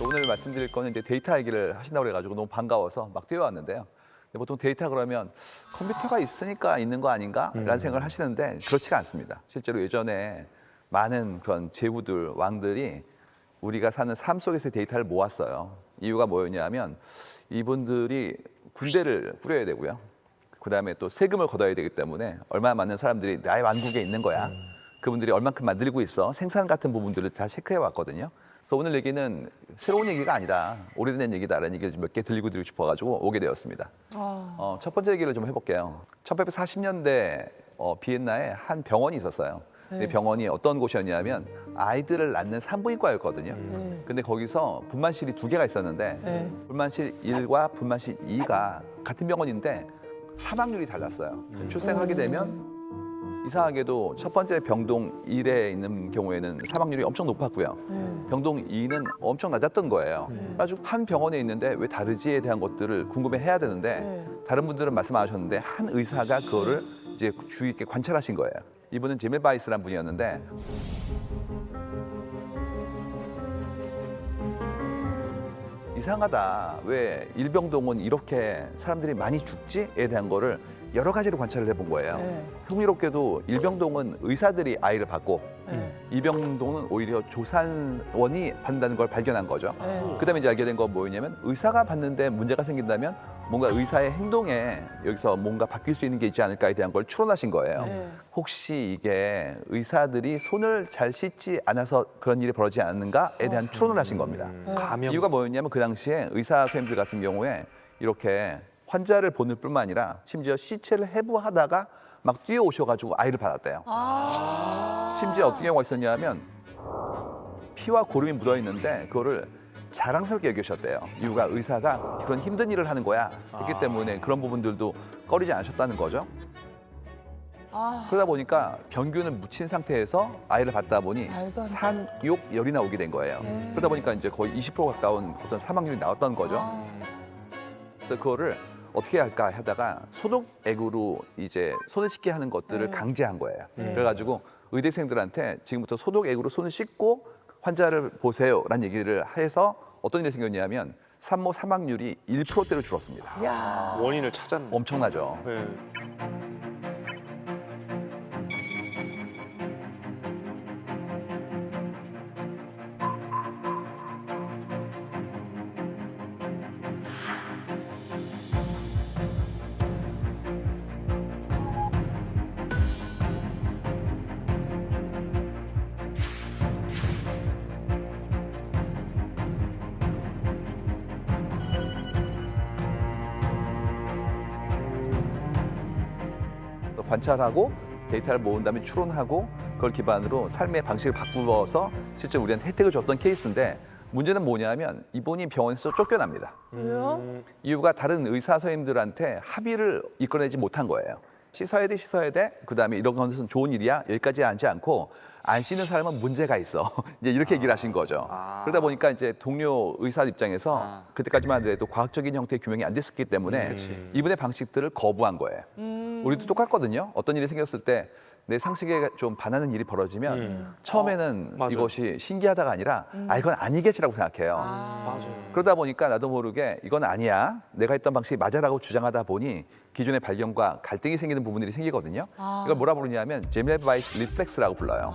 오늘 말씀드릴 거는 이제 데이터 얘기를 하신다고 그래가지고 너무 반가워서 막 뛰어왔는데요. 근데 보통 데이터 그러면 컴퓨터가 있으니까 있는 거 아닌가라는 생각을 하시는데 그렇지가 않습니다. 실제로 예전에 많은 그런 제후들, 왕들이 우리가 사는 삶 속에서 데이터를 모았어요. 이유가 뭐였냐면 이분들이 군대를 꾸려야 되고요. 그다음에 또 세금을 걷어야 되기 때문에 얼마나 많은 사람들이 나의 왕국에 있는 거야. 그분들이 얼만큼 만들고 있어. 생산 같은 부분들을 다 체크해 왔거든요. 그래서 오늘 얘기는 새로운 얘기가 아니다. 오래된 얘기다라는 얘기를 몇 개 들리고 드리고 싶어가지고 오게 되었습니다. 첫 번째 얘기를 좀 해볼게요. 1840년대 비엔나에 한 병원이 있었어요. 근데 병원이 어떤 곳이었냐면 아이들을 낳는 산부인과였거든요. 근데 거기서 분만실이 2개가 있었는데 분만실 1과 분만실 2가 같은 병원인데 사망률이 달랐어요. 출생하게 되면 이상하게도 첫 번째 병동 1에 있는 경우에는 사망률이 엄청 높았고요. 병동 2는 엄청 낮았던 거예요. 아주 한 병원에 있는데 왜 다르지에 대한 것들을 궁금해해야 되는데 다른 분들은 말씀 안 하셨는데 한 의사가 그거를 이제 주의 있게 관찰하신 거예요. 이분은 제멜바이스라는 분이었는데 이상하다. 왜 일병동은 이렇게 사람들이 많이 죽지에 대한 거를 여러 가지로 관찰을 해본 거예요. 흥미롭게도 일병동은 의사들이 아이를 받고 이병동은 오히려 조산원이 받는다는 걸 발견한 거죠. 그다음에 이제 알게 된 건 뭐였냐면 의사가 받는데 문제가 생긴다면 뭔가 의사의 행동에 여기서 뭔가 바뀔 수 있는 게 있지 않을까에 대한 걸 추론하신 거예요. 혹시 이게 의사들이 손을 잘 씻지 않아서 그런 일이 벌어지지 않는가에 대한 추론을 하신 겁니다. 이유가 뭐였냐면 그 당시에 의사 선생님들 같은 경우에 이렇게 환자를 보낼 뿐만 아니라 심지어 시체를 해부하다가 막 뛰어오셔가지고 아이를 받았대요. 심지어 어떤 경우가 있었냐면 피와 고름이 묻어있는데 그거를 자랑스럽게 여기셨대요. 이유가 의사가 그런 힘든 일을 하는 거야. 그렇기 때문에 그런 부분들도 꺼리지 않으셨다는 거죠. 그러다 보니까 병균을 묻힌 상태에서 아이를 받다 보니 산욕열이 나오게 된 거예요. 그러다 보니까 이제 거의 20% 가까운 어떤 사망률이 나왔던 거죠. 그래서 그거를 어떻게 할까 하다가 소독액으로 이제 손을 씻게 하는 것들을 강제한 거예요. 그래가지고 의대생들한테 지금부터 소독액으로 손을 씻고 환자를 보세요라는 얘기를 해서 어떤 일이 생겼냐면 산모 사망률이 1%대로 줄었습니다. 원인을 찾았네. 엄청나죠. 네. 관찰하고 데이터를 모은 다음에 추론하고 그걸 기반으로 삶의 방식을 바꾸어서 실제 우리한테 혜택을 줬던 케이스인데 문제는 뭐냐면 이분이 병원에서 쫓겨납니다. 왜요? 이유가 다른 의사 선생님들한테 합의를 이끌어내지 못한 거예요. 씻어야 돼, 씻어야 돼. 그다음에 이런 것은 좋은 일이야. 여기까지 하지 않고 안 씻는 사람은 문제가 있어. 이제 이렇게 얘기를 하신 거죠. 그러다 보니까 이제 동료 의사 입장에서 그때까지만 해도 과학적인 형태의 규명이 안 됐었기 때문에 이분의 방식들을 거부한 거예요. 우리도 똑같거든요. 어떤 일이 생겼을 때 내 상식에 좀 반하는 일이 벌어지면 처음에는 맞아요. 이것이 신기하다가 아니라 이건 아니겠지라고 생각해요. 맞아요. 그러다 보니까 나도 모르게 이건 아니야. 내가 했던 방식이 맞아라고 주장하다 보니 기존의 발견과 갈등이 생기는 부분들이 생기거든요. 이걸 뭐라 부르냐면 제멜바이스 리플렉스라고 불러요.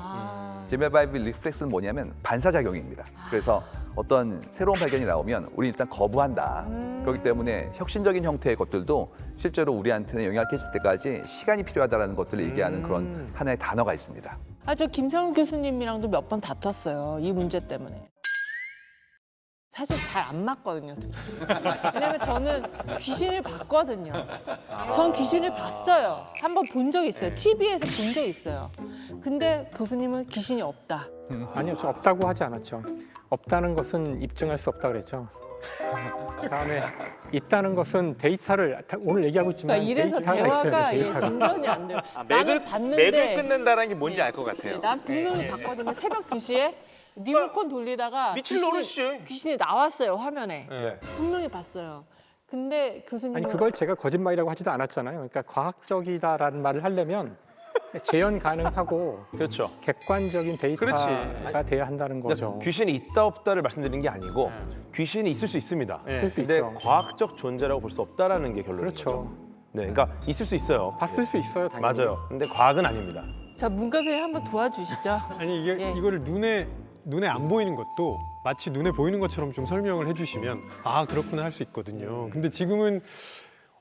제멜바이스 리플렉스는 뭐냐면 반사작용입니다. 그래서 어떤 새로운 발견이 나오면 우리 일단 거부한다. 그렇기 때문에 혁신적인 형태의 것들도 실제로 우리한테는 영향을 끼칠 때까지 시간이 필요하다는 것들을 얘기하는 그런 하나의 단어가 있습니다. 저 김상훈 교수님이랑도 몇 번 다퉜어요. 이 문제 때문에. 사실 잘 안 맞거든요. 왜냐면 저는 귀신을 봤거든요. 전 귀신을 봤어요. 한번 본 적이 있어요. TV에서 본 적이 있어요. 근데 교수님은 귀신이 없다. 아니요, 저 없다고 하지 않았죠. 없다는 것은 입증할 수 없다 그랬죠. 그다음에 있다는 것은 데이터를 오늘 얘기하고 있지만 그러니까 이래서 데이터가 대화가 있어야 돼, 예, 데이터가. 진전이 안 돼요. 나는 봤는데 맥을 끊는다는 게 뭔지 알 것 같아요. 난 분명히 봤거든요. 새벽 2시에 리모컨 돌리다가 미칠 노릇이죠. 귀신이 나왔어요, 화면에. 네. 분명히 봤어요. 근데 교수님은 아니 그걸 제가 거짓말이라고 하지도 않았잖아요. 그러니까 과학적이다라는 말을 하려면 재현 가능하고 그렇죠. 객관적인 데이터가 그렇지. 돼야 한다는 거죠. 그러니까 귀신이 있다 없다를 말씀드리는 게 아니고 귀신이 있을 수 있습니다. 있을 수 근데 있죠. 과학적 존재라고 볼 수 없다라는 게 결론이죠. 그렇죠. 네, 그러니까 있을 수 있어요. 봤을 수 있어요, 당연히. 맞아요. 근데 과학은 아닙니다. 자, 문과 선생님 한번 도와주시죠. 아니 이게 예. 이거를 눈에 안 보이는 것도 마치 눈에 보이는 것처럼 좀 설명을 해주시면 아 그렇구나 할 수 있거든요. 근데 지금은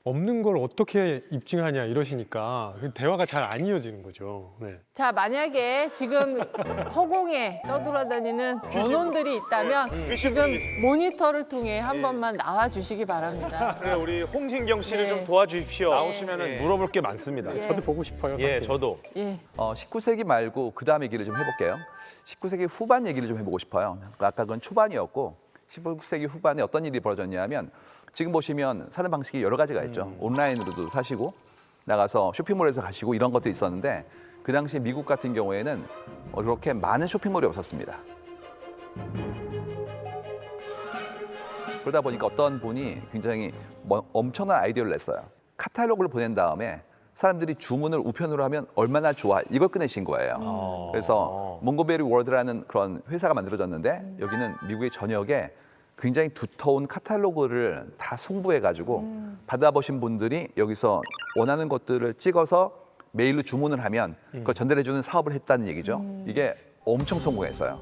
없는 걸 어떻게 입증하냐 이러시니까 대화가 잘 안 이어지는 거죠. 네. 자, 만약에 지금 허공에 떠돌아다니는 변원들이 있다면 지금 모니터를 통해 한 번만 나와 주시기 바랍니다. 그래 우리 홍진경 씨를 네. 좀 도와주십시오. 나오시면은 예. 물어볼 게 많습니다. 예. 저도 보고 싶어요. 예, 사실. 저도. 예. 19세기 말고 그 다음 얘기를 좀 해볼게요. 19세기 후반 얘기를 좀 해보고 싶어요. 아까 그건 초반이었고 19세기 후반에 어떤 일이 벌어졌냐면 지금 보시면 사는 방식이 여러 가지가 있죠. 온라인으로도 사시고 나가서 쇼핑몰에서 가시고 이런 것들이 있었는데 그 당시 미국 같은 경우에는 그렇게 많은 쇼핑몰이 없었습니다. 그러다 보니까 어떤 분이 굉장히 엄청난 아이디어를 냈어요. 카탈로그를 보낸 다음에 사람들이 주문을 우편으로 하면 얼마나 좋아 이걸 꺼내신 거예요. 그래서 몽고베리 월드라는 그런 회사가 만들어졌는데 여기는 미국의 전역에 굉장히 두터운 카탈로그를 다 송부해가지고 받아보신 분들이 여기서 원하는 것들을 찍어서 메일로 주문을 하면 그걸 전달해주는 사업을 했다는 얘기죠. 이게 엄청 성공했어요.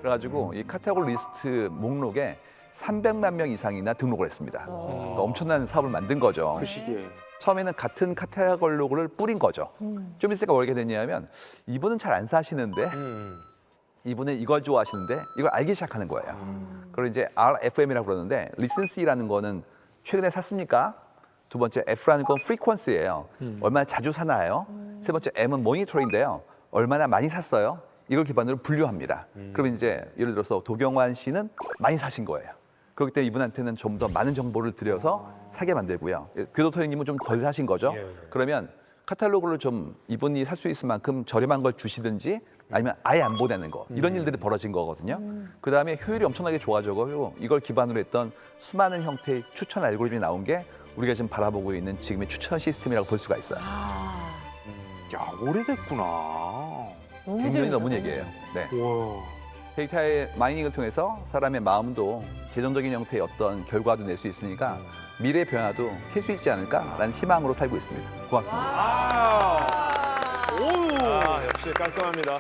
그래가지고 이 카테고리 리스트 목록에 300만 명 이상이나 등록을 했습니다. 그러니까 엄청난 사업을 만든 거죠. 그 시기에. 처음에는 같은 카테고리를 뿌린 거죠. 좀 있으니까 뭐게 됐냐면 이분은 잘 안 사시는데 이분은 이걸 좋아하시는데 이걸 알기 시작하는 거예요. 그리고 이제 RFM이라고 그러는데 리센시라는 거는 최근에 샀습니까? 두 번째 F라는 건 frequency예요. 얼마나 자주 사나요? 세 번째 M은 모니터인데요. 얼마나 많이 샀어요? 이걸 기반으로 분류합니다. 그러면 이제 예를 들어서 도경환 씨는 많이 사신 거예요. 그렇기 때문에 이분한테는 좀 더 많은 정보를 드려서 사게 만들고요. 교도소 형님은 좀 덜 사신 거죠. 그러면 카탈로그를 좀 이분이 살 수 있을 만큼 저렴한 걸 주시든지 아니면 아예 안 보내는 거 이런 일들이 벌어진 거거든요. 그다음에 효율이 엄청나게 좋아져가지고 이걸 기반으로 했던 수많은 형태의 추천 알고리즘이 나온 게 우리가 지금 바라보고 있는 지금의 추천 시스템이라고 볼 수가 있어요. 야 오래됐구나. 너무 100년이 재밌다. 넘은 얘기예요. 네. 와. 데이터의 마이닝을 통해서 사람의 마음도 재정적인 형태의 어떤 결과도 낼 수 있으니까 미래의 변화도 캘 수 있지 않을까라는 희망으로 살고 있습니다. 고맙습니다. 역시 깔끔합니다.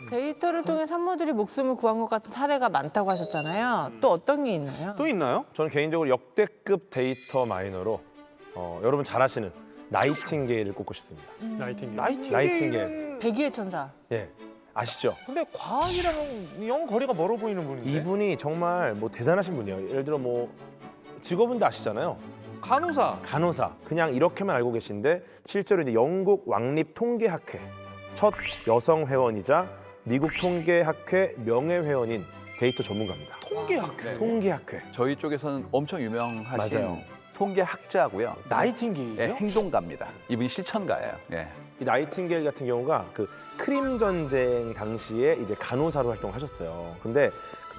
데이터를 통해 산모들이 목숨을 구한 것 같은 사례가 많다고 하셨잖아요. 또 어떤 게 있나요? 또 있나요? 저는 개인적으로 역대급 데이터 마이너로 여러분 잘 아시는 나이팅게일을 꼽고 싶습니다. 나이팅게일. 나이팅게일은 백의의 천사. 예, 아시죠? 근데 과학이랑은 영 거리가 멀어 보이는 분인데. 이분이 정말 뭐 대단하신 분이에요. 예를 들어 뭐 직업은 다 아시잖아요. 간호사. 간호사. 그냥 이렇게만 알고 계신데 실제로 이제 영국 왕립 통계학회 첫 여성 회원이자 미국 통계학회 명예회원인 데이터 전문가입니다. 통계학회. 통계학회. 저희 쪽에서는 엄청 유명하신 맞아요. 통계학자고요. 나이팅게일이요? 네, 행동가입니다. 이분이 실천가예요. 예. 이 나이팅게일 같은 경우가 그 크림 전쟁 당시에 이제 간호사로 활동하셨어요. 근데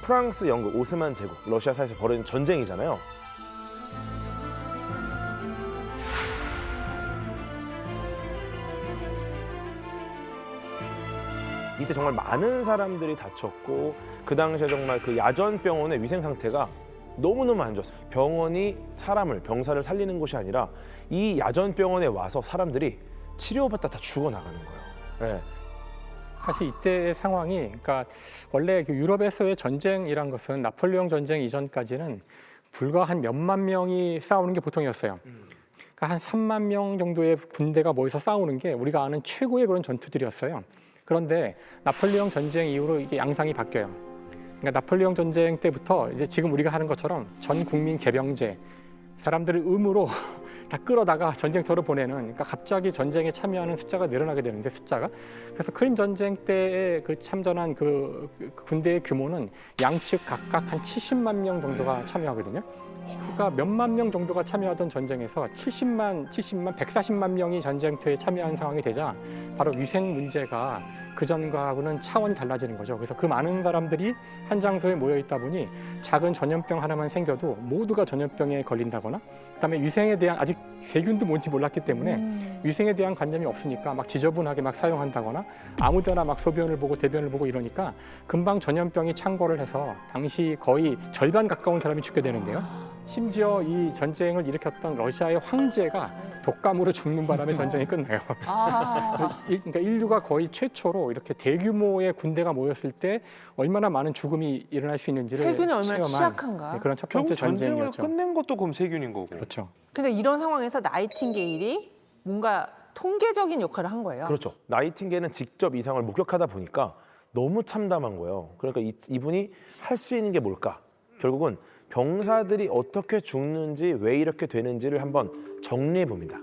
프랑스, 영국, 오스만 제국, 러시아 사이에서 벌어진 전쟁이잖아요. 이때 정말 많은 사람들이 다쳤고 그 당시에 정말 그 야전병원의 위생 상태가 너무너무 안 좋았어요. 병원이 병사를 살리는 곳이 아니라 이 야전병원에 와서 사람들이 치료받다 다 죽어나가는 거예요. 네. 사실 이때의 상황이, 그러니까 원래 그 유럽에서의 전쟁이란 것은 나폴레옹 전쟁 이전까지는 불과 한 몇만 명이 싸우는 게 보통이었어요. 그러니까 한 3만 명 정도의 군대가 모여서 싸우는 게 우리가 아는 최고의 그런 전투들이었어요. 그런데 나폴레옹 전쟁 이후로 이게 양상이 바뀌어요. 그러니까 나폴레옹 전쟁 때부터 이제 지금 우리가 하는 것처럼 전 국민 개병제, 사람들을 의무로 다 끌어다가 전쟁터로 보내는, 그러니까 갑자기 전쟁에 참여하는 숫자가 늘어나게 되는데 숫자가. 그래서 크림 전쟁 때에 그 참전한 그 군대의 규모는 양측 각각 한 70만 명 정도가 참여하거든요. 그러니까 몇만 명 정도가 참여하던 전쟁에서 140만 명이 전쟁터에 참여한 상황이 되자 바로 위생 문제가 그전과는 차원이 달라지는 거죠. 그래서 그 많은 사람들이 한 장소에 모여 있다 보니 작은 전염병 하나만 생겨도 모두가 전염병에 걸린다거나, 그다음에 위생에 대한, 아직 세균도 뭔지 몰랐기 때문에 위생에 대한 관념이 없으니까 막 지저분하게 막 사용한다거나 아무데나 막 소변을 보고 대변을 보고 이러니까 금방 전염병이 창궐을 해서 당시 거의 절반 가까운 사람이 죽게 되는데요. 심지어 이 전쟁을 일으켰던 러시아의 황제가 독감으로 죽는 바람에 전쟁이 끝나요. 그러니까 인류가 거의 최초로 이렇게 대규모의 군대가 모였을 때 얼마나 많은 죽음이 일어날 수 있는지를 세균이 얼마나 체험한, 취약한가. 네, 그런 첫 번째 결국 전쟁을 전쟁이었죠. 끝낸 것도 그럼 세균인 거고. 그렇죠. 근데 이런 상황에서 나이팅게일이 뭔가 통계적인 역할을 한 거예요. 그렇죠. 나이팅게일은 직접 이상을 목격하다 보니까 너무 참담한 거예요. 그러니까 이분이 할 수 있는 게 뭘까? 결국은 병사들이 어떻게 죽는지, 왜 이렇게 되는지를 한번 정리해 봅니다.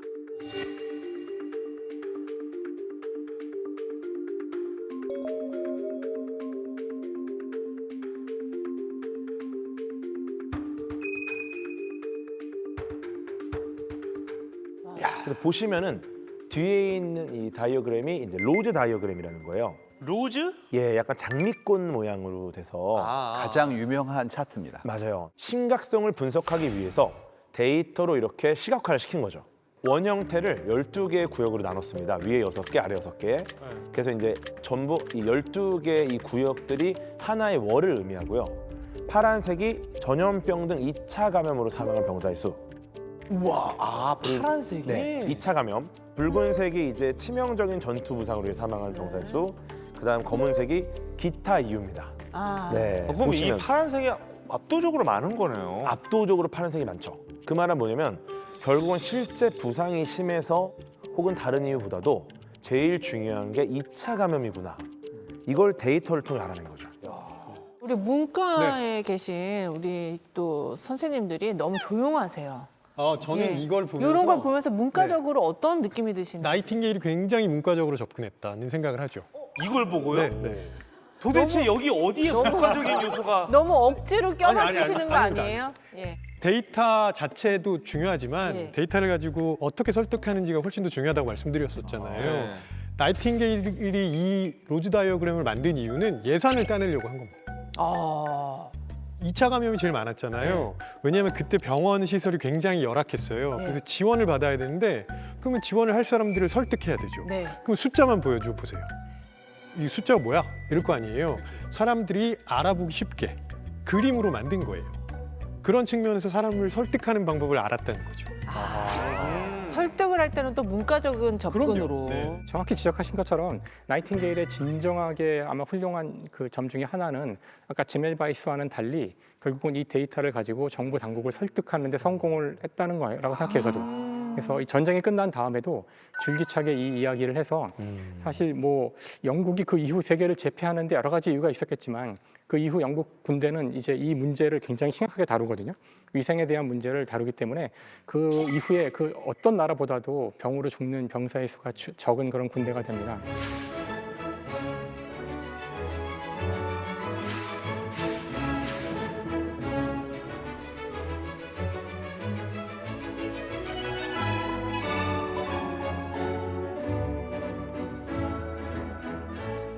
그래서 보시면은 뒤에 있는 이 다이어그램이 이제 로즈 다이어그램이라는 거예요. 로즈? 예, 약간 장미꽃 모양으로 돼서 가장 유명한 차트입니다. 맞아요. 심각성을 분석하기 위해서 데이터로 이렇게 시각화를 시킨 거죠. 원 형태를 12개의 구역으로 나눴습니다. 위에 6개, 아래 6개. 그래서 이제 전부 이 12개의 이 구역들이 하나의 월을 의미하고요. 파란색이 전염병 등 2차 감염으로 사망한 병사의 수. 우와, 파란색이? 네, 2차 감염. 붉은색이 이제 치명적인 전투 부상으로 인해 사망한 병사의 수. 그다음 검은색이 기타 이유입니다. 네, 그럼 보시면 이 파란색이 압도적으로 많은 거네요. 압도적으로 파란색이 많죠. 그 말은 뭐냐면 결국은 실제 부상이 심해서 혹은 다른 이유보다도 제일 중요한 게 2차 감염이구나. 이걸 데이터를 통해 알아낸 거죠. 우리 문과에 계신 우리 또 선생님들이 너무 조용하세요. 저는 예. 이걸 보면서 이런 걸 보면서 문과적으로 어떤 느낌이 드시나요? 나이팅게일이 굉장히 문과적으로 접근했다는 생각을 하죠. 이걸 보고요? 네, 네. 도대체 여기 어디에 문과적인 요소가? 너무 억지로 아니, 껴맞추시는 거 아닙니다. 아니에요? 예. 데이터 자체도 중요하지만 예. 데이터를 가지고 어떻게 설득하는지가 훨씬 더 중요하다고 말씀드렸었잖아요. 네. 나이팅게일이 이 로즈 다이어그램을 만든 이유는 예산을 따내려고 한 겁니다. 2차 감염이 제일 많았잖아요. 왜냐하면 그때 병원 시설이 굉장히 열악했어요. 네. 그래서 지원을 받아야 되는데 그러면 지원을 할 사람들을 설득해야 되죠. 네. 그럼 숫자만 보여줘 보세요. 이 숫자가 뭐야? 이럴 거 아니에요. 사람들이 알아보기 쉽게 그림으로 만든 거예요. 그런 측면에서 사람을 설득하는 방법을 알았다는 거죠. 설득을 할 때는 또 문과적인 접근으로. 그럼요. 네. 정확히 지적하신 것처럼 나이팅게일의 진정하게 아마 훌륭한 그 점 중에 하나는 아까 제멜바이스와는 달리 결국은 이 데이터를 가지고 정부 당국을 설득하는 데 성공을 했다는 거라고 생각해요, 저도. 그래서 이 전쟁이 끝난 다음에도 줄기차게 이 이야기를 해서 사실 뭐 영국이 그 이후 세계를 제패하는데 여러 가지 이유가 있었겠지만 그 이후 영국 군대는 이제 이 문제를 굉장히 심각하게 다루거든요. 위생에 대한 문제를 다루기 때문에 그 이후에 그 어떤 나라보다도 병으로 죽는 병사의 수가 적은 그런 군대가 됩니다.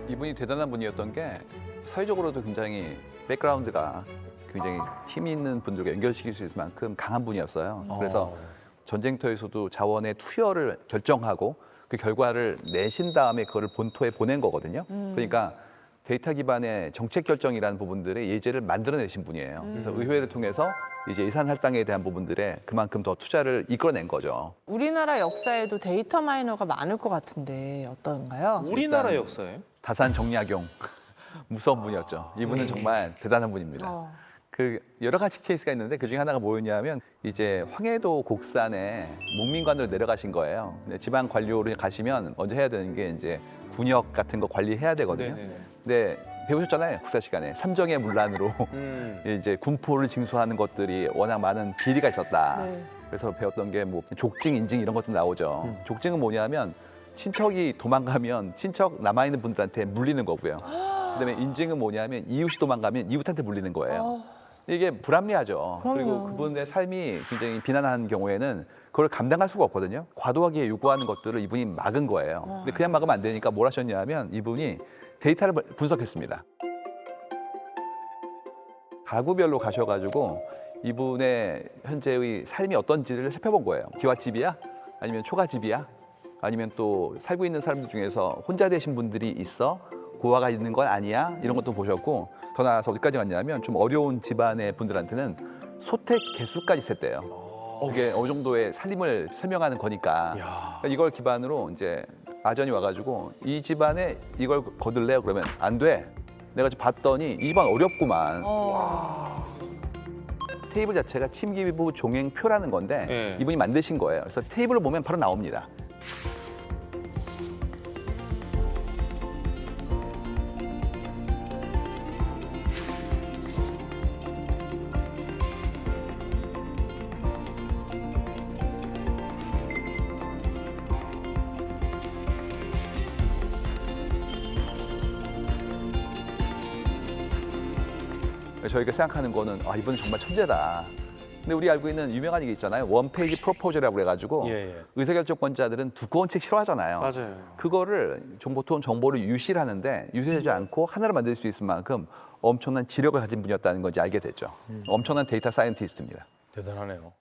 이분이 대단한 분이었던 게 사회적으로도 굉장히 백그라운드가 굉장히 힘 있는 분들과 연결시킬 수 있을 만큼 강한 분이었어요. 그래서 전쟁터에서도 자원의 투여를 결정하고 그 결과를 내신 다음에 그거를 본토에 보낸 거거든요. 그러니까 데이터 기반의 정책 결정이라는 부분들의 예제를 만들어내신 분이에요. 그래서 의회를 통해서 이제 예산 할당에 대한 부분들에 그만큼 더 투자를 이끌어낸 거죠. 우리나라 역사에도 데이터 마이너가 많을 것 같은데 어떤가요? 우리나라 일단 역사에? 다산 정약용 무서운 분이었죠. 이분은 정말 대단한 분입니다. 그 여러 가지 케이스가 있는데 그 중에 하나가 뭐였냐면 이제 황해도 곡산에 목민관으로 내려가신 거예요. 근데 지방 관료로 가시면 먼저 해야 되는 게 이제 군역 같은 거 관리해야 되거든요. 네네네. 근데 배우셨잖아요, 국사 시간에. 삼정의 문란으로 이제 군포를 징수하는 것들이 워낙 많은 비리가 있었다. 네. 그래서 배웠던 게 뭐 족징, 인징 이런 것도 나오죠. 족징은 뭐냐면 친척이 도망가면 친척 남아있는 분들한테 물리는 거고요. 그다음에 인징은 뭐냐면 이웃이 도망가면 이웃한테 물리는 거예요. 이게 불합리하죠. 그리고 그분의 삶이 굉장히 비난한 경우에는 그걸 감당할 수가 없거든요. 과도하게 요구하는 것들을 이분이 막은 거예요. 근데 그냥 막으면 안 되니까 뭘 하셨냐면 이분이 데이터를 분석했습니다. 가구별로 가셔가지고 이분의 현재의 삶이 어떤지를 살펴본 거예요. 기와집이야? 아니면 초가집이야? 아니면 또 살고 있는 사람들 중에서 혼자 되신 분들이 있어? 고아가 있는 건 아니야? 이런 것도 보셨고 더 나아가서 어디까지 갔냐면 좀 어려운 집안의 분들한테는 소택 개수까지 셌대요. 이게 어느 정도의 살림을 설명하는 거니까. 그러니까 이걸 기반으로 이제 아전이 와가지고 이 집안에 이걸 거둘래요? 그러면 안 돼. 내가 지금 봤더니 이 집안 어렵구만. 테이블 자체가 침기부 종행표라는 건데 네. 이분이 만드신 거예요. 그래서 테이블을 보면 바로 나옵니다. 저희가 생각하는 거는 아 이분은 정말 천재다. 근데 우리 알고 있는 유명한 얘기 있잖아요. 원페이지 프로포절이라고 그래가지고 의사결정권자들은 두꺼운 책 싫어하잖아요. 맞아요. 그거를 보통 정보를 유실하는데 유실하지 않고 하나를 만들 수 있을 만큼 엄청난 지력을 가진 분이었다는 건지 알게 됐죠. 엄청난 데이터 사이언티스트입니다. 대단하네요.